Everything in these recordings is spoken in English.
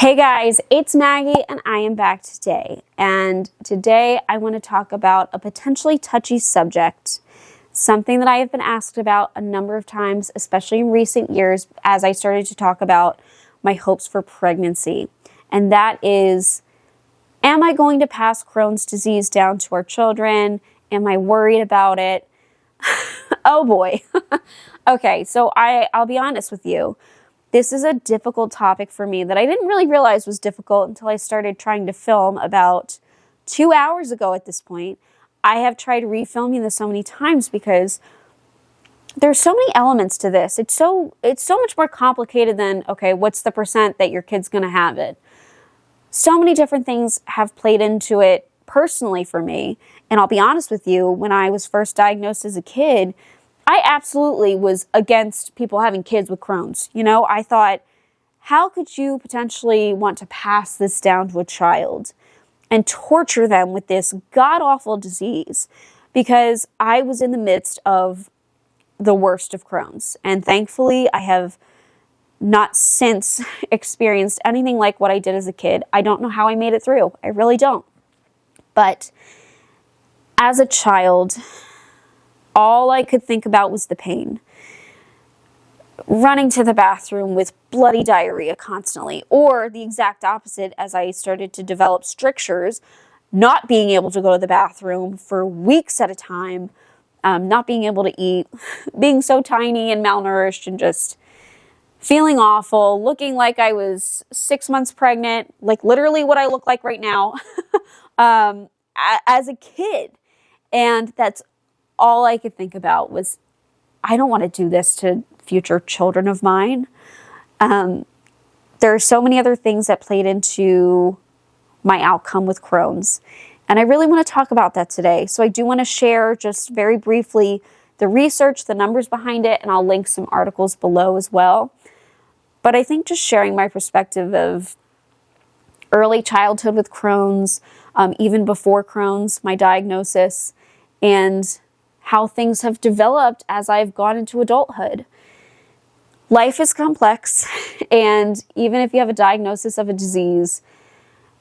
Hey guys, it's Maggie and I am back today. And today I want to talk about a potentially touchy subject, something that I have been asked about a number of times, especially in recent years as I started to talk about my hopes for pregnancy. And that is, am I going to pass Crohn's disease down to our children? Am I worried about it? Oh boy. Okay, so I'll be honest with you. This is a difficult topic for me that I didn't really realize was difficult until I started trying to film about 2 hours ago at this point. I have tried refilming this so many times because there's so many elements to this. It's so much more complicated than, okay, what's the percent that your kid's going to have it? So many different things have played into it personally for me. And I'll be honest with you, when I was first diagnosed as a kid, I absolutely was against people having kids with Crohn's. You know, I thought, how could you potentially want to pass this down to a child and torture them with this god-awful disease? Because I was in the midst of the worst of Crohn's. And thankfully, I have not since experienced anything like what I did as a kid. I don't know how I made it through. I really don't. But as a child, all I could think about was the pain. Running to the bathroom with bloody diarrhea constantly, or the exact opposite as I started to develop strictures, not being able to go to the bathroom for weeks at a time, not being able to eat, being so tiny and malnourished and just feeling awful, looking like I was 6 months pregnant, like literally what I look like right now, as a kid. And that's all I could think about was, I don't want to do this to future children of mine. There are so many other things that played into my outcome with Crohn's. And I really want to talk about that today. So I do want to share just very briefly the research, the numbers behind it, and I'll link some articles below as well. But I think just sharing my perspective of early childhood with Crohn's, even before Crohn's, my diagnosis, and how things have developed as I've gone into adulthood. Life is complex, and even if you have a diagnosis of a disease,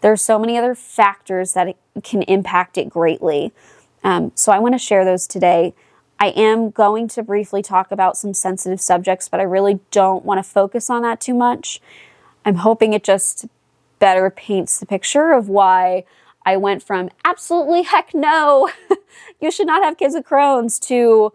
there's so many other factors that can impact it greatly. So I want to share those today. I am going to briefly talk about some sensitive subjects, but I really don't want to focus on that too much. I'm hoping it just better paints the picture of why I went from absolutely heck no, you should not have kids with Crohn's, to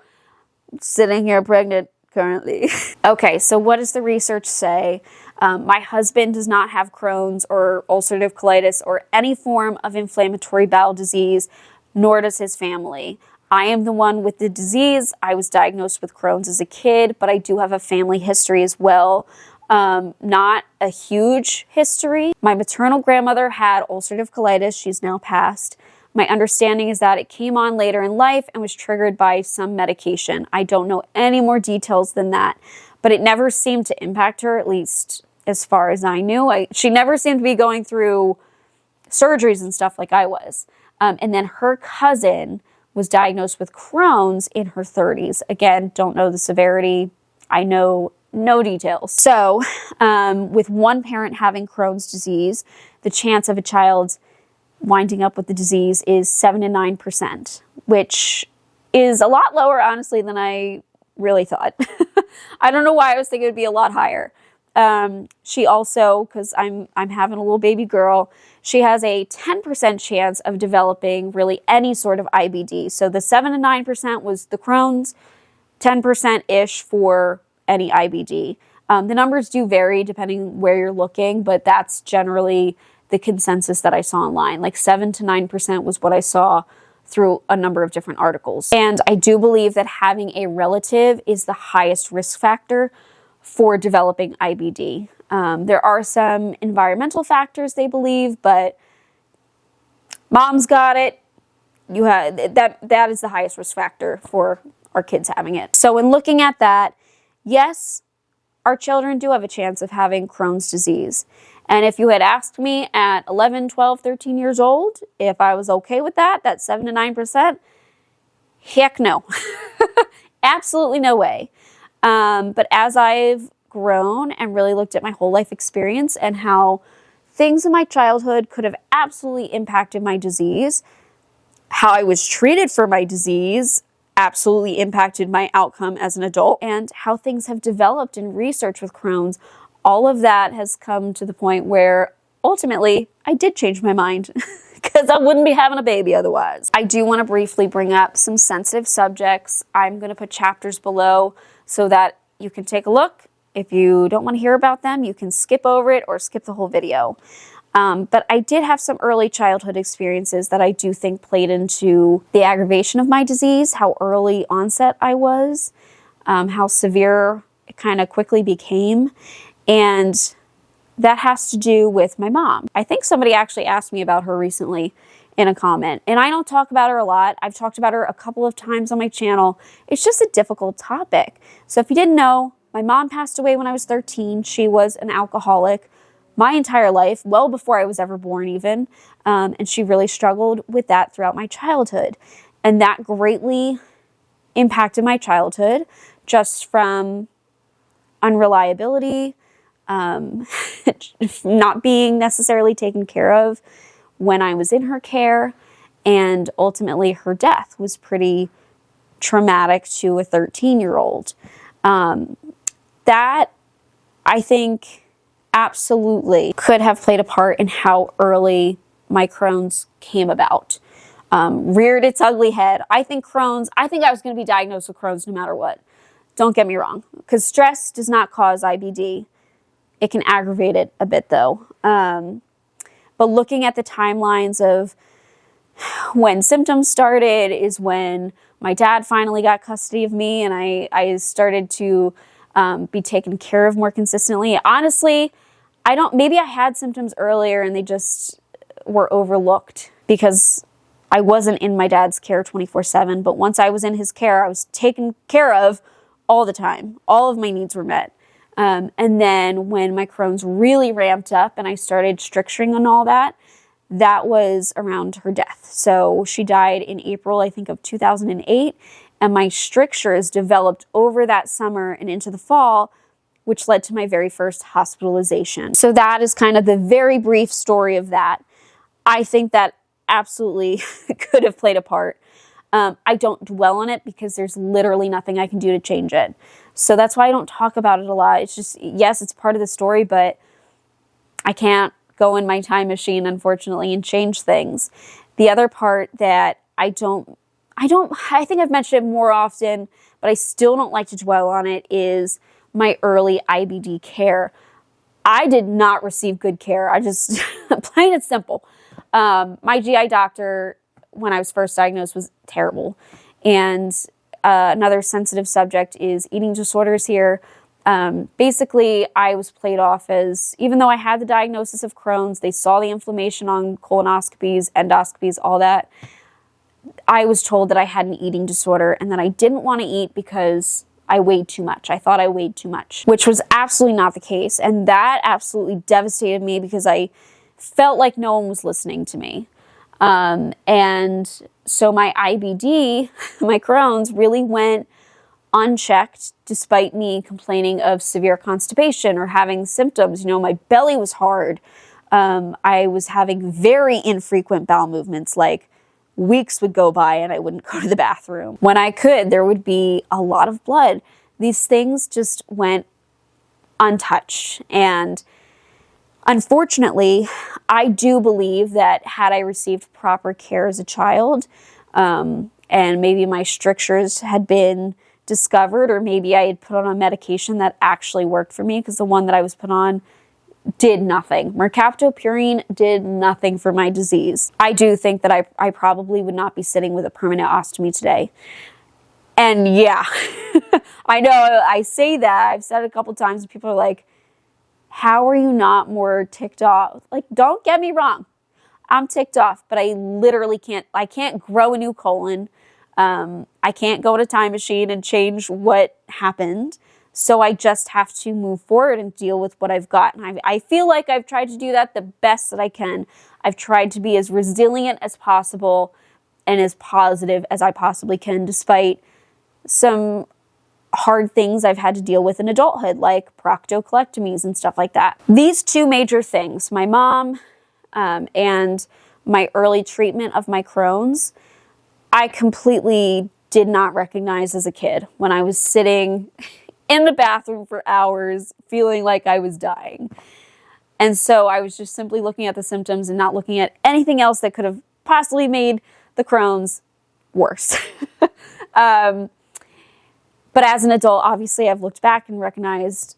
sitting here pregnant currently. Okay, so what does the research say? My husband does not have Crohn's or ulcerative colitis or any form of inflammatory bowel disease, nor does his family. I am the one with the disease. I was diagnosed with Crohn's as a kid, but I do have a family history as well. Not a huge history. My maternal grandmother had ulcerative colitis. She's now passed. My understanding is that it came on later in life and was triggered by some medication. I don't know any more details than that, but it never seemed to impact her, at least as far as I knew. She never seemed to be going through surgeries and stuff like I was. And then her cousin was diagnosed with Crohn's in her 30s. Again, don't know the severity. I know no details. So with one parent having Crohn's disease, the chance of a child winding up with the disease is 7 to 9%, which is a lot lower, honestly, than I really thought. I don't know why I was thinking it would be a lot higher. She also, because I'm having a little baby girl, she has a 10% chance of developing really any sort of IBD. So the 7 to 9% was the Crohn's, 10%-ish for any IBD. The numbers do vary depending where you're looking, but that's generally the consensus that I saw online. Like 7 to 9% was what I saw through a number of different articles. And I do believe that having a relative is the highest risk factor for developing IBD. There are some environmental factors they believe, but mom's got it. You have that is the highest risk factor for our kids having it. So in looking at that, yes, our children do have a chance of having Crohn's disease. And if you had asked me at 11, 12, 13 years old if I was okay with that 7 to 9%, heck no. Absolutely no way. But as I've grown and really looked at my whole life experience and how things in my childhood could have absolutely impacted my disease. How I was treated for my disease absolutely impacted my outcome as an adult, and how things have developed in research with Crohn's. All of that has come to the point where ultimately I did change my mind because I wouldn't be having a baby otherwise. I do want to briefly bring up some sensitive subjects. I'm going to put chapters below so that you can take a look. If you don't want to hear about them, you can skip over it or skip the whole video. But I did have some early childhood experiences that I do think played into the aggravation of my disease, how early onset I was, how severe it kind of quickly became. And that has to do with my mom. I think somebody actually asked me about her recently in a comment, and I don't talk about her a lot. I've talked about her a couple of times on my channel. It's just a difficult topic. So if you didn't know, my mom passed away when I was 13. She was an alcoholic my entire life, well before I was ever born even, and she really struggled with that throughout my childhood. And that greatly impacted my childhood, just from unreliability, not being necessarily taken care of when I was in her care, and ultimately her death was pretty traumatic to a 13-year-old. That, I think, absolutely could have played a part in how early my Crohn's came about. Reared its ugly head. I think I was going to be diagnosed with Crohn's no matter what. Don't get me wrong, because stress does not cause IBD. It can aggravate it a bit though. But looking at the timelines of when symptoms started is when my dad finally got custody of me, and I started to be taken care of more consistently. Honestly, maybe I had symptoms earlier and they just were overlooked because I wasn't in my dad's care 24/7. But once I was in his care, I was taken care of all the time. All of my needs were met. And then when my Crohn's really ramped up and I started stricturing and all that, that was around her death. So she died in April, I think, of 2008. And my strictures developed over that summer and into the fall, which led to my very first hospitalization. So that is kind of the very brief story of that. I think that absolutely could have played a part. I don't dwell on it because there's literally nothing I can do to change it. So that's why I don't talk about it a lot. It's just, yes, it's part of the story, but I can't go in my time machine, unfortunately, and change things. The other part that I think I've mentioned it more often, but I still don't like to dwell on it, is my early IBD care. I did not receive good care. I just, plain and simple. My GI doctor, when I was first diagnosed, was terrible. And another sensitive subject is eating disorders here. Basically, I was played off as, even though I had the diagnosis of Crohn's, they saw the inflammation on colonoscopies, endoscopies, all that. I was told that I had an eating disorder and that I didn't want to eat because I weighed too much. I thought I weighed too much, which was absolutely not the case. And that absolutely devastated me because I felt like no one was listening to me. And so my IBD, my Crohn's, really went unchecked despite me complaining of severe constipation or having symptoms. You know, my belly was hard. I was having very infrequent bowel movements, like weeks would go by and I wouldn't go to the bathroom. When I could, there would be a lot of blood. These things just went untouched. And unfortunately, I do believe that had I received proper care as a child, and maybe my strictures had been discovered, or maybe I had put on a medication that actually worked for me, because the one that I was put on did nothing. Mercaptopurine did nothing for my disease. I do think that I probably would not be sitting with a permanent ostomy today. And yeah, I know I say that. I've said it a couple times and people are like, how are you not more ticked off? Like, don't get me wrong. I'm ticked off, but I literally I can't grow a new colon. I can't go in a time machine and change what happened. So I just have to move forward and deal with what I've got. And I feel like I've tried to do that the best that I can. I've tried to be as resilient as possible and as positive as I possibly can, despite some hard things I've had to deal with in adulthood, like proctocolectomies and stuff like that. These two major things, my mom and my early treatment of my Crohn's, I completely did not recognize as a kid when I was sitting in the bathroom for hours feeling like I was dying. And so I was just simply looking at the symptoms and not looking at anything else that could have possibly made the Crohn's worse. But as an adult, obviously, I've looked back and recognized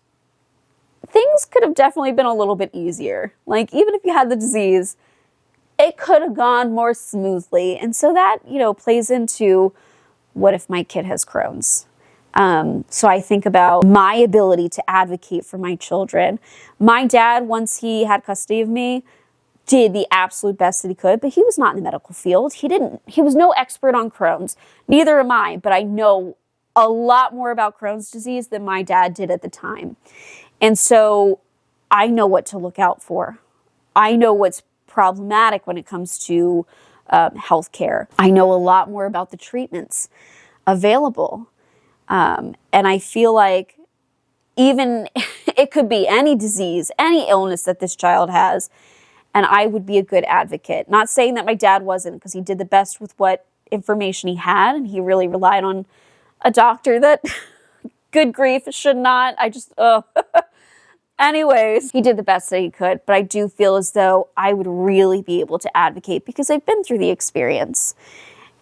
things could have definitely been a little bit easier. Like, even if you had the disease, it could have gone more smoothly. And so that, you know, plays into what if my kid has Crohn's? So I think about my ability to advocate for my children. My dad, once he had custody of me, did the absolute best that he could, but he was not in the medical field. He was no expert on Crohn's. Neither am I, but I know a lot more about Crohn's disease than my dad did at the time. And so I know what to look out for. I know what's problematic when it comes to healthcare. I know a lot more about the treatments available. And I feel like even it could be any disease, any illness that this child has, and I would be a good advocate. Not saying that my dad wasn't, because he did the best with what information he had, and he really relied on a doctor that, good grief, should not. Anyways, he did the best that he could, but I do feel as though I would really be able to advocate because I've been through the experience.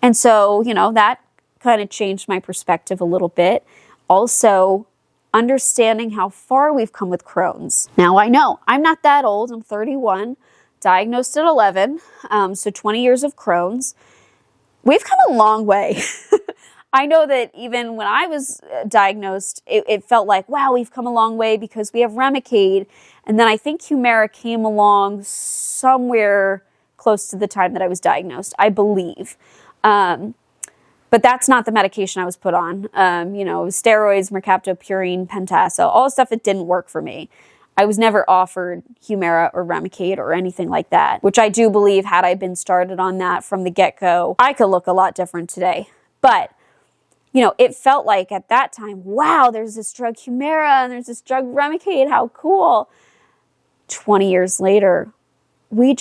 And so, you know, that kind of changed my perspective a little bit. Also, understanding how far we've come with Crohn's. Now, I know I'm not that old. I'm 31, diagnosed at 11, so 20 years of Crohn's. We've come a long way. I know that even when I was diagnosed, it felt like, wow, we've come a long way because we have Remicade. And then I think 𝙗𝙪𝙨 came along somewhere close to the time that I was diagnosed, I believe. But that's not the medication I was put on. You know, steroids, mercaptopurine, pentasol, all the stuff that didn't work for me. I was never offered 𝙗𝙗𝙗 or Remicade or anything like that, which I do believe had I been started on that from the get-go, I could look a lot different today. But you know, it felt like at that time, wow, there's this drug 𝙗𝙗𝙗 and there's this drug Remicade, how cool. 20 years later, we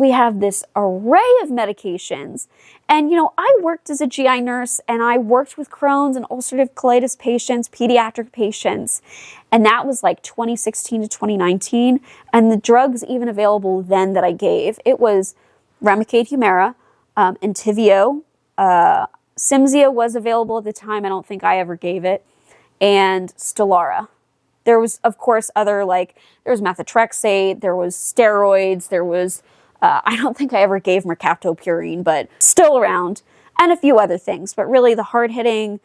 have this array of medications. And, you know, I worked as a GI nurse and I worked with Crohn's and ulcerative colitis patients, pediatric patients. And that was like 2016 to 2019. And the drugs even available then that I gave, it was Remicade 𝙗𝙗𝙗, Entyvio, Cimzia was available at the time. I don't think I ever gave it. And Stelara. There was, of course, other, like, there was methotrexate, there was steroids, there was, I don't think I ever gave mercaptopurine, but still around, and a few other things. But really the hard-hitting,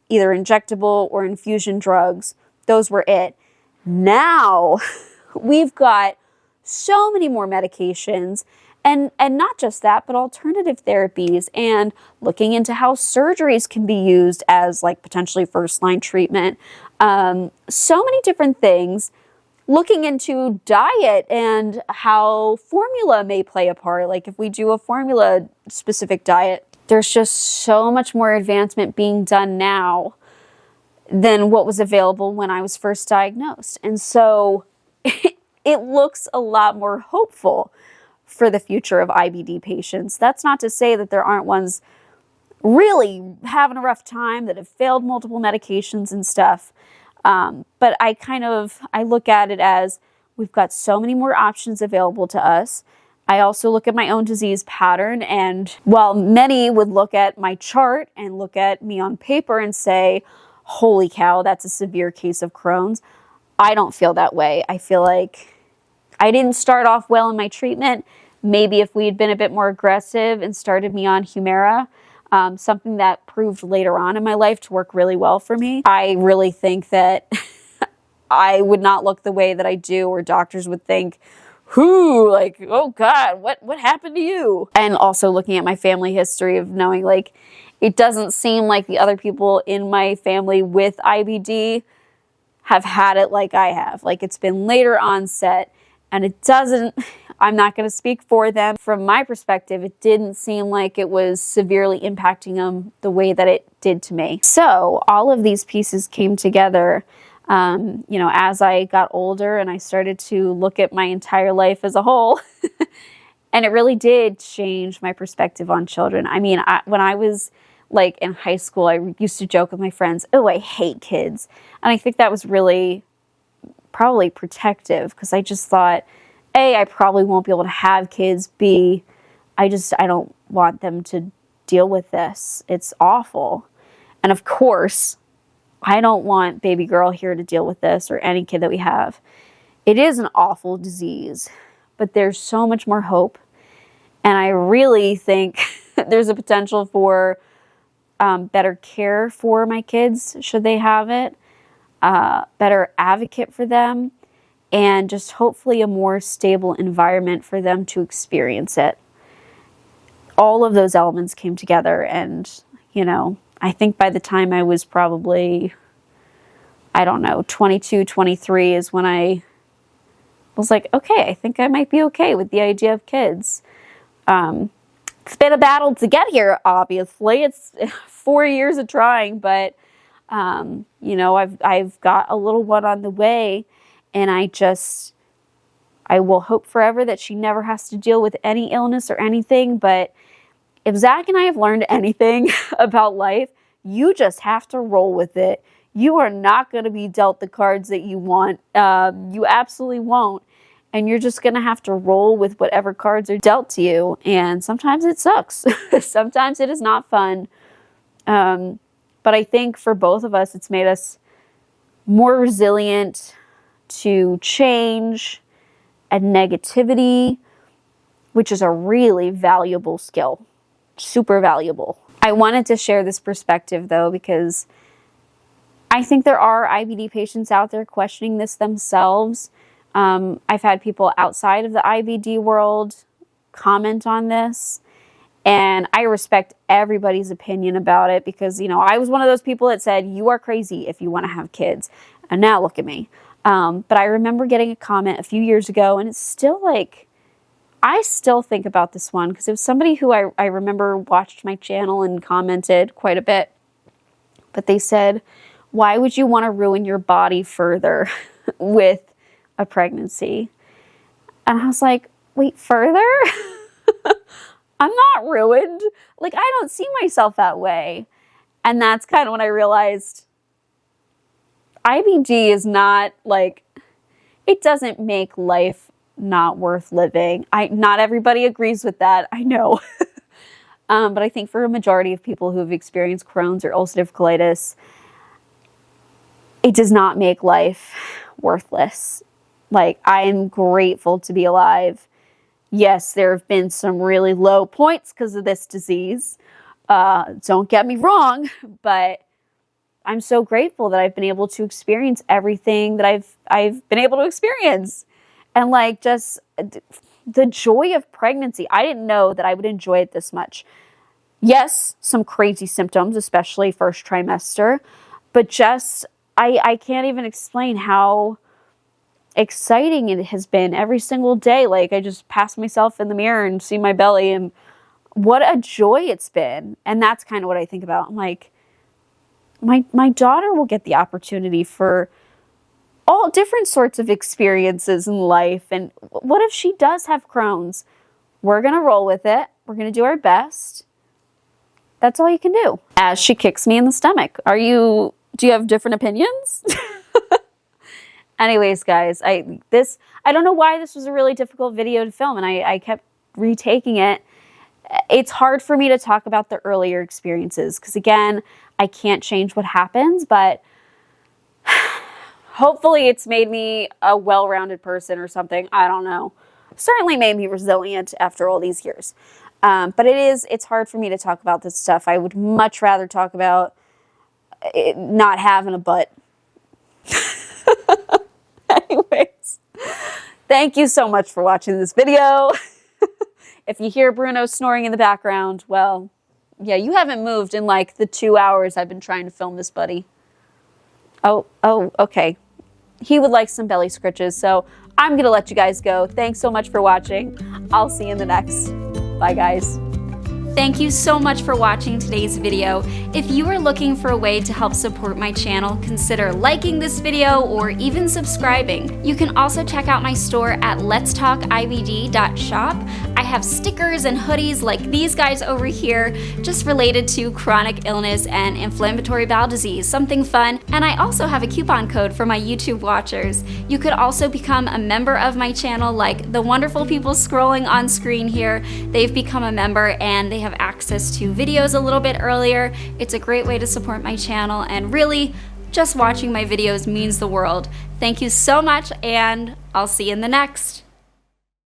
either injectable or infusion drugs, those were it. Now, we've got so many more medications, and not just that, but alternative therapies, and looking into how surgeries can be used as like potentially first-line treatment. So many different things. Looking into diet and how formula may play a part. Like if we do a formula-specific diet, there's just so much more advancement being done now than what was available when I was first diagnosed. And so it looks a lot more hopeful for the future of IBD patients. That's not to say that there aren't ones really having a rough time that have failed multiple medications and stuff. But I look at it as we've got so many more options available to us. I also look at my own disease pattern, and while many would look at my chart and look at me on paper and say, holy cow, that's a severe case of Crohn's, I don't feel that way. I feel like I didn't start off well in my treatment. Maybe if we had been a bit more aggressive and started me on 𝙗𝙗𝙗, something that proved later on in my life to work really well for me, I really think that I would not look the way that I do, or doctors would think, like, oh God, what happened to you? And also looking at my family history of knowing, like, it doesn't seem like the other people in my family with IBD have had it like I have. Like, it's been later onset, and it doesn't, I'm not going to speak for them. From my perspective, it didn't seem like it was severely impacting them the way that it did to me. So all of these pieces came together, you know, as I got older and I started to look at my entire life as a whole. And it really did change my perspective on children. I mean, when I was like in high school, I used to joke with my friends, oh, I hate kids. And I think that was really probably protective, because I just thought, A, I probably won't be able to have kids. B, I don't want them to deal with this. It's awful. And of course, I don't want baby girl here to deal with this, or any kid that we have. It is an awful disease, but there's so much more hope. And I really think there's a potential for better care for my kids should they have it, better advocate for them, and just hopefully a more stable environment for them to experience it. All of those elements came together, and, you know, I think by the time I was probably, I don't know, 22, 23 is when I was like, okay, I think I might be okay with the idea of kids. It's been a battle to get here, obviously. It's 4 years of trying, but, you know, I've got a little one on the way, and I will hope forever that she never has to deal with any illness or anything. But if Zach and I have learned anything about life, you just have to roll with it. You are not going to be dealt the cards that you want. You absolutely won't. And you're just going to have to roll with whatever cards are dealt to you. And sometimes it sucks. Sometimes it is not fun. But I think for both of us, it's made us more resilient to change and negativity, which is a really valuable skill. Super valuable. I wanted to share this perspective, though, because I think there are IBD patients out there questioning this themselves. I've had people outside of the IBD world comment on this, and I respect everybody's opinion about it, because, you know, I was one of those people that said, you are crazy if you want to have kids. And now look at me. But I remember getting a comment a few years ago, and it's still like, I still think about this one, because it was somebody who I remember watched my channel and commented quite a bit. But they said, why would you want to ruin your body further with a pregnancy? And I was like, wait, further? I'm not ruined. Like, I don't see myself that way. And that's kind of when I realized IBD is not like, it doesn't make life not worth living. Not everybody agrees with that, I know. But I think for a majority of people who have experienced Crohn's or ulcerative colitis, it does not make life worthless. Like, I am grateful to be alive. Yes, there have been some really low points because of this disease. Don't get me wrong, but I'm so grateful that I've been able to experience everything that I've been able to experience. And like, just the joy of pregnancy. I didn't know that I would enjoy it this much. Yes, some crazy symptoms, especially first trimester, but just, I can't even explain how exciting it has been every single day. Like, I just pass myself in the mirror and see my belly, and what a joy it's been. And that's kind of what I think about. I'm like, my daughter will get the opportunity for all different sorts of experiences in life. And what if she does have Crohn's? We're going to roll with it. We're going to do our best. That's all you can do. As she kicks me in the stomach. Do you have different opinions? Anyways, guys, I don't know why this was a really difficult video to film, and I kept retaking it. It's hard for me to talk about the earlier experiences, because again, I can't change what happens, but hopefully it's made me a well-rounded person or something. I don't know. Certainly made me resilient after all these years. But it's hard for me to talk about this stuff. I would much rather talk about it not having a butt. Anyways, thank you so much for watching this video. If you hear Bruno snoring in the background, well, yeah, you haven't moved in like the 2 hours I've been trying to film this, buddy. Oh, okay. He would like some belly scritches, so I'm gonna let you guys go. Thanks so much for watching. I'll see you in the next. Bye, guys. Thank you so much for watching today's video. If you are looking for a way to help support my channel, consider liking this video or even subscribing. You can also check out my store at LetsTalkIBD.shop. I have stickers and hoodies like these guys over here, just related to chronic illness and inflammatory bowel disease, something fun. And I also have a coupon code for my YouTube watchers. You could also become a member of my channel like the wonderful people scrolling on screen here. They've become a member and they have access to videos a little bit earlier. It's a great way to support my channel, and really, just watching my videos means the world. Thank you so much, and I'll see you in the next.